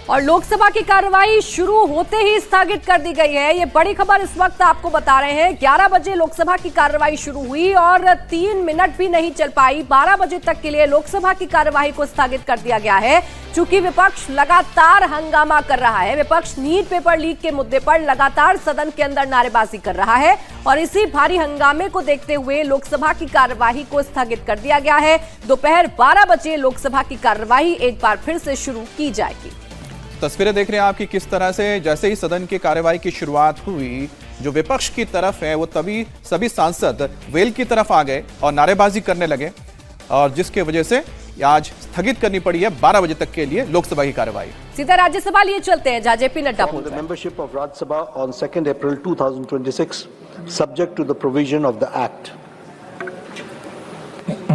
और लोकसभा की कार्रवाई शुरू होते ही स्थगित कर दी गई है। ये बड़ी खबर इस वक्त आपको बता रहे हैं। 11 बजे लोकसभा की कार्रवाई शुरू हुई और 3 मिनट भी नहीं चल पाई। 12 बजे तक के लिए लोकसभा की कार्रवाई को स्थगित कर दिया गया है, चूंकि विपक्ष लगातार हंगामा कर रहा है। विपक्ष नीट पेपर लीक के मुद्दे पर लगातार सदन के अंदर नारेबाजी कर रहा है और इसी भारी हंगामे को देखते हुए लोकसभा की कार्यवाही को स्थगित कर दिया गया है। दोपहर 12 बजे लोकसभा की कार्यवाही एक बार फिर से शुरू की जाएगी। तस्वीरें देख रहे हैं आपकी किस तरह से जैसे ही सदन की कार्यवाही की शुरुआत हुई, जो विपक्ष की तरफ है वो तभी सभी सांसद वेल की तरफ आ गए और नारेबाजी करने लगे, और जिसके वजह से आज स्थगित करनी पड़ी है 12 बजे तक के लिए लोकसभा की कार्यवाही। सीधा राज्यसभा लिए चलते हैं, जहां जेपी नड्डा बोल रहे हैं। Membership of Rajya Sabha on 2 April 2026 subject to the provision of the act.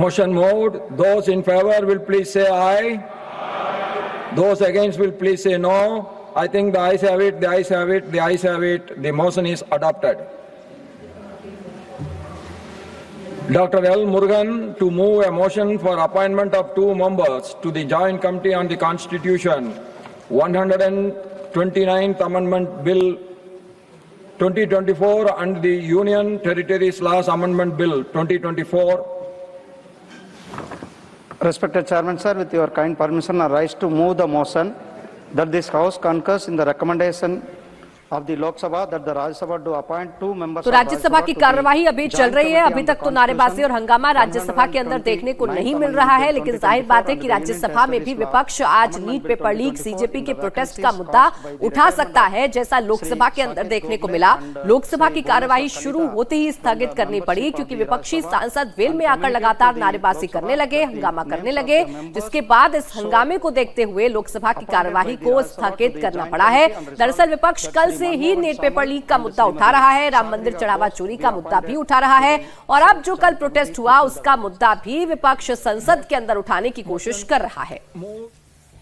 Motion moved. Those in favor will please say aye. Those against will please say no. I think the ayes have it, the ayes have it, the ayes have it. The motion is adopted. Dr. L. Murugan to move a motion for appointment of 2 members to the Joint Committee on the Constitution, 129th Amendment Bill 2024 and the Union Territories Laws Amendment Bill 2024. Respected Chairman, sir, with your kind permission, I rise to move the motion that this House concurs in the recommendation of the Lok Sabha that the Rajya Sabha to appoint 2 members. तो राज्यसभा की कार्यवाही अभी चल रही है। अभी तक तो नारेबाजी और हंगामा राज्यसभा के अंदर देखने को नहीं मिल रहा है, लेकिन जाहिर बात है कि राज्यसभा में भी विपक्ष आज नीट पेपर लीक, सीजेपी के प्रोटेस्ट का मुद्दा उठा सकता है, जैसा लोकसभा के अंदर देखने को मिला। लोकसभा की कार्यवाही शुरू होते ही स्थगित करनी पड़ी, क्योंकि विपक्षी सांसद वेल में आकर लगातार नारेबाजी करने लगे, हंगामा करने लगे, जिसके बाद इस हंगामे को देखते हुए लोकसभा की कार्यवाही को स्थगित करना पड़ा है। दरअसल विपक्ष कल से ही नीट पेपर लीक का मुद्दा उठा रहा है, राम मंदिर चढ़ावा चोरी का मुद्दा भी उठा रहा है, और अब जो कल प्रोटेस्ट हुआ उसका मुद्दा भी विपक्ष संसद के अंदर उठाने की कोशिश कर रहा है।